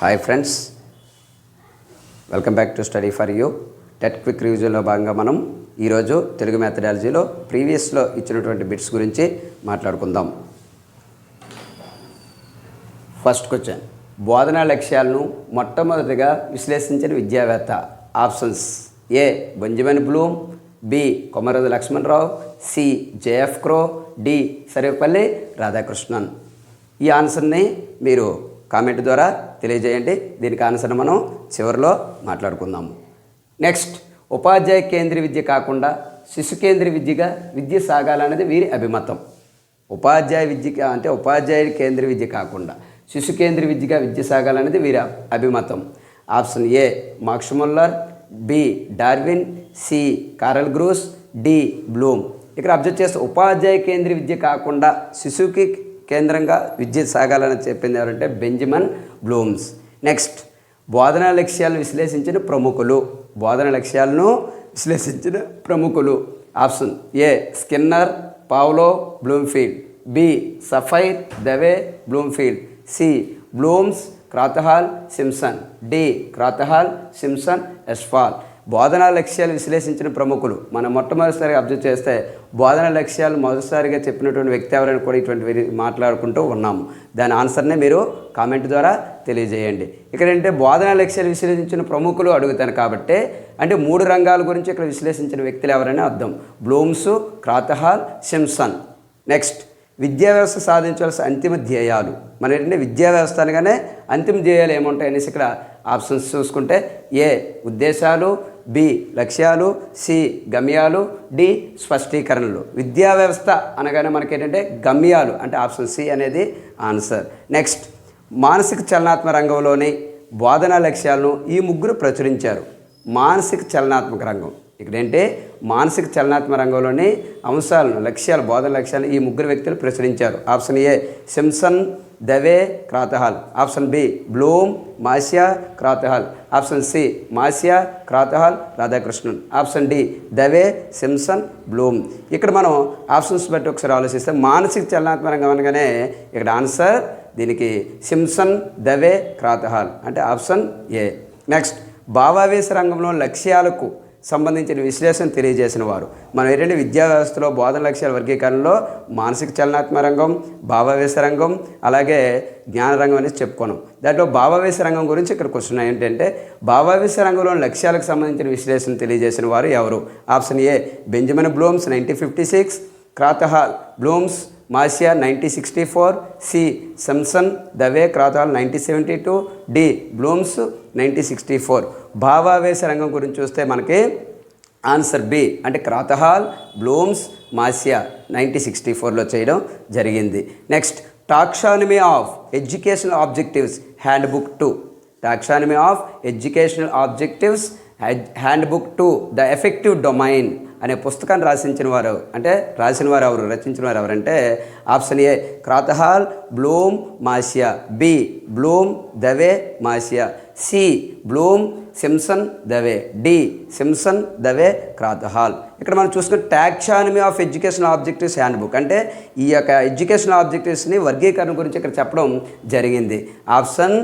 Hi friends, welcome back to study for you. TET quick రివిజన్లో భాగంగా మనం ఈరోజు తెలుగు మెథడాలజీలో ప్రీవియస్లో ఇచ్చినటువంటి బిట్స్ గురించి మాట్లాడుకుందాం. ఫస్ట్ క్వశ్చన్, బోధనా లక్ష్యాలను మొట్టమొదటిగా విశ్లేషించిన విద్యావేత్త. Options: A Benjamin Bloom, B Komarada Lakshmanarao, C JF Crow, D Sarvepalli Radhakrishnan. ఈ ఆన్సర్ని మీరు కామెంట్ ద్వారా తెలియజేయండి. దీనికి ఆన్సర్ మనం చివరిలో మాట్లాడుకుందాము. నెక్స్ట్, ఉపాధ్యాయ కేంద్రీయ విద్య కాకుండా శిశు కేంద్రీయ విద్యగా విద్య సాగాలనేది వీరి అభిమతం. ఉపాధ్యాయ కేంద్రీయ విద్య కాకుండా శిశు కేంద్రీయ విద్యగా విద్య సాగాలనేది వీరి అభిమతం. Option A Max Muller, B Darwin, C Karl Groos, D Bloom. ఇక్కడ అబ్జర్వ్ చేస్తే ఉపాధ్యాయ కేంద్రీయ విద్య కాకుండా శిశువుకి కేంద్రంగా విద్య సాగాలని చెప్పింది ఎవరంటే బెంజమిన్ బ్లూమ్స్. నెక్స్ట్, బోధనా లక్ష్యాలను విశ్లేషించిన ప్రముఖులు. Option A Skinner, Pavlov, Bloomfield, B Sapir, Dave, Bloomfield, C Blooms, Krathwohl, Simpson, D Krathwohl, Simpson, ఎస్ఫాల్. బోధనా లక్ష్యాలు విశ్లేషించిన ప్రముఖులు మనం మొట్టమొదటిసారిగా అబ్జర్వ్ చేస్తే బోధనా లక్ష్యాలు మొదటిసారిగా చెప్పినటువంటి వ్యక్తి ఎవరైనా కూడా ఇటువంటి మాట్లాడుకుంటూ ఉన్నాము. దాని ఆన్సర్నే మీరు కామెంట్ ద్వారా తెలియజేయండి. ఇక్కడ ఏంటంటే బోధనా లక్ష్యాలు విశ్లేషించిన ప్రముఖులు అడుగుతాను కాబట్టి అంటే 3 రంగాల గురించి ఇక్కడ విశ్లేషించిన వ్యక్తులు ఎవరైనా అర్థం: బ్లూమ్స్, క్రాతహాల్, సింప్సన్. నెక్స్ట్, విద్యా వ్యవస్థ సాధించాల్సిన అంతిమ ధ్యేయాలు. మన ఏంటంటే విద్యా వ్యవస్థ అనగానే అంతిమ ధ్యేయాలు ఏముంటాయి అనేసి ఇక్కడ ఆప్షన్స్ చూసుకుంటే ఏ ఉద్దేశాలు, బి లక్ష్యాలు, సి గమ్యాలు, డి స్పష్టీకరణలు. విద్యా వ్యవస్థ అనగానే మనకేంటంటే గమ్యాలు అంటే ఆప్షన్ సి అనేది ఆన్సర్. నెక్స్ట్, మానసిక చలనాత్మక రంగంలోని బోధనా లక్ష్యాలను ఈ 3 ప్రచురించారు. మానసిక చలనాత్మక రంగం ఇక్కడేంటే మానసిక చలనాత్మక రంగంలోని అంశాలను బోధన లక్ష్యాలను ఈ 3 వ్యక్తులు ప్రచురించారు. Option A Simpson, Dave, Krathwohl. Option B Bloom, Masia, Krathwohl. Option C Masia, Krathwohl, Radhakrishnan. Option D Dave, Simpson, Bloom. ఇక్కడ మనం ఆప్షన్స్ బట్టి ఒకసారి ఆలోచిస్తే మానసిక చలనాత్మక రంగం అనగానే ఇక్కడ ఆన్సర్ దీనికి సింప్సన్, దవే, క్రాతహాల్ అంటే ఆప్షన్ ఏ. నెక్స్ట్, భావావేశ రంగంలో లక్ష్యాలకు సంబంధించిన విశ్లేషణ తెలియజేసిన వారు. మనం ఏంటంటే విద్యా వ్యవస్థలో బోధన లక్ష్యాల వర్గీకరణలో మానసిక చలనాత్మక రంగం, భావావేశ రంగం, అలాగే జ్ఞాన రంగం అనేది చెప్పుకున్నాం. దాంట్లో భావావేశ రంగం గురించి ఇక్కడ క్వశ్చన్ ఏంటంటే భావావేశ రంగంలో లక్ష్యాలకు సంబంధించిన విశ్లేషణ తెలియజేసిన వారు ఎవరు? Option A Benjamin Blooms 1956, Krathwohl, Blooms, Masia 1964, C Simpson, Dave, Krathwohl 1972, D Blooms 1964. భావావేశ రంగం గురించి చూస్తే మనకి ఆన్సర్ బి అంటే క్రాతహాల్, బ్లూమ్స్, మాసియా 1964లో చేయడం జరిగింది. Next, taxonomy of educational objectives handbook 2. Taxonomy of educational objectives handbook 2 the affective domain అనే పుస్తకాన్ని రచించిన వారు ఎవరంటే option A Krathwohl, Bloom, Masia, B Bloom, Dave, Masia, C Bloom, Simpson, Dave, D Simpson, Dave, Krathwohl. ఇక్కడ మనం చూసుకున్న taxonomy of educational objectives handbook అంటే ఈ యొక్క ఎడ్యుకేషనల్ ఆబ్జెక్టివ్స్ని వర్గీకరణ గురించి ఇక్కడ చెప్పడం జరిగింది. Option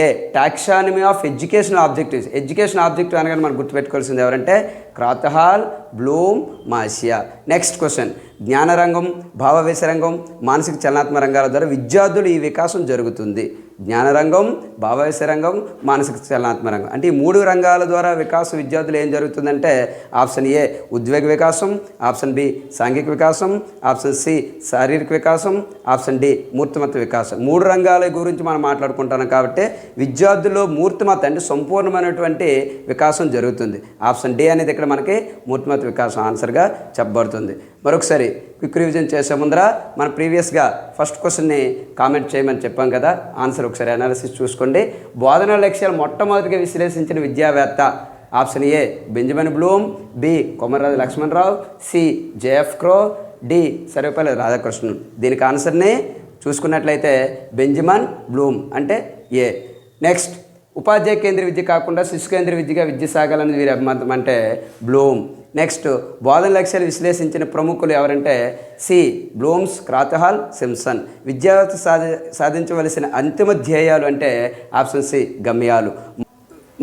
A taxonomy of educational objectives. Educational objective అనగానే మనం గుర్తుపెట్టుకోవాల్సింది ఎవరంటే క్రాతహాల్, బ్లూమ్, మాసియా. నెక్స్ట్ క్వశ్చన్, జ్ఞానరంగం, భావావేశ రంగం, మానసిక చలనాత్మక రంగాల ద్వారా విద్యార్థులు ఈ వికాసం జరుగుతుంది. జ్ఞానరంగం, భావావేశ రంగం, మానసిక చలనాత్మక రంగం అంటే ఈ 3 రంగాల ద్వారా వికాసం విద్యార్థులు ఏం జరుగుతుందంటే ఆప్షన్ ఏ ఉద్వేగ వికాసం, ఆప్షన్ బి సాంఘిక వికాసం, ఆప్షన్ సి శారీరక వికాసం, ఆప్షన్ డి మూర్తిమత్త వికాసం. 3 రంగాల గురించి మనం మాట్లాడుకుంటున్నాం కాబట్టి విద్యార్థుల్లో మూర్తిమత్త అంటే సంపూర్ణమైనటువంటి వికాసం జరుగుతుంది. ఆప్షన్ డి అనేది ఇక్కడ మనకి మూర్తిమత్త వికాసం ఆన్సర్గా చెప్పబడుతుంది. మరొకసారి క్విక్ రివిజన్ చేసే ముందర మనం ప్రీవియస్గా ఫస్ట్ క్వశ్చన్ని కామెంట్ చేయమని చెప్పాం కదా, ఆన్సర్ ఒకసారి అనాలిసిస్ చూసుకోండి. బోధనా లక్ష్యాలు మొట్టమొదటిగా విశ్లేషించిన విద్యావేత్త. Option A Benjamin Bloom, B Komarada Lakshmanarao, C JF Crow, D Sarvepalli Radhakrishnan. దీనికి ఆన్సర్ని చూసుకున్నట్లయితే బెంజమిన్ బ్లూమ్ అంటే ఏ. నెక్స్ట్, ఉపాధ్యాయ కేంద్ర విద్య కాకుండా శిశు కేంద్ర విద్యగా విద్య సాగాలని వీరి అభిమతం అంటే బ్లూమ్. నెక్స్ట్ బోధన లక్ష్యాలు విశ్లేషించిన ప్రముఖులు ఎవరంటే సి బ్లూమ్స్, క్రాతహాల్, సింప్సన్. విద్యార్థి సాధించవలసిన అంతిమ ధ్యేయాలు అంటే ఆప్షన్ సి గమ్యాలు.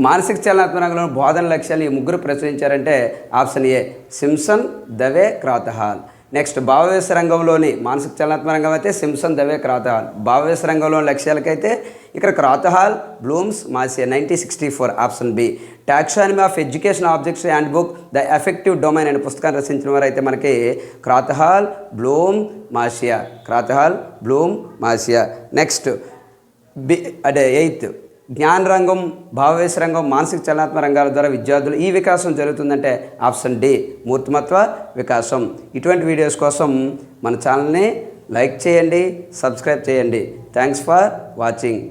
మానసిక చలనాత్మక రంగంలో బోధన లక్ష్యాలు ఈ ముగ్గురు ప్రచురించారంటే option A Simpson, Dave, Krathwohl. Next భావవేశ రంగంలోని మానసిక చలనాత్మక రంగం అయితే సింప్సన్, దవే, క్రాతహాల్. భావవేశ రంగంలోని లక్ష్యాలకైతే ఇక్కడ Krathwohl, Blooms, Masia. 1964 option B. Taxonomy of education objects handbook the affective domain అనే పుస్తకాన్ని రచించిన వారు అయితే మనకి Krathwohl, Bloom, Masia. Krathwohl, Bloom, Masia. Next B అదే 8th జ్ఞాన రంగం, భావవేశ రంగం, మానసిక చలనాత్మక రంగాల ద్వారా విద్యార్థులు ఈ వికాసం జరుగుతుందంటే ఆప్షన్ డి మూర్తిమత్వ వికాసం. ఇటువంటి వీడియోస్ కోసం మన ఛానల్ని లైక్ చేయండి, సబ్స్క్రైబ్ చేయండి. Thanks for watching.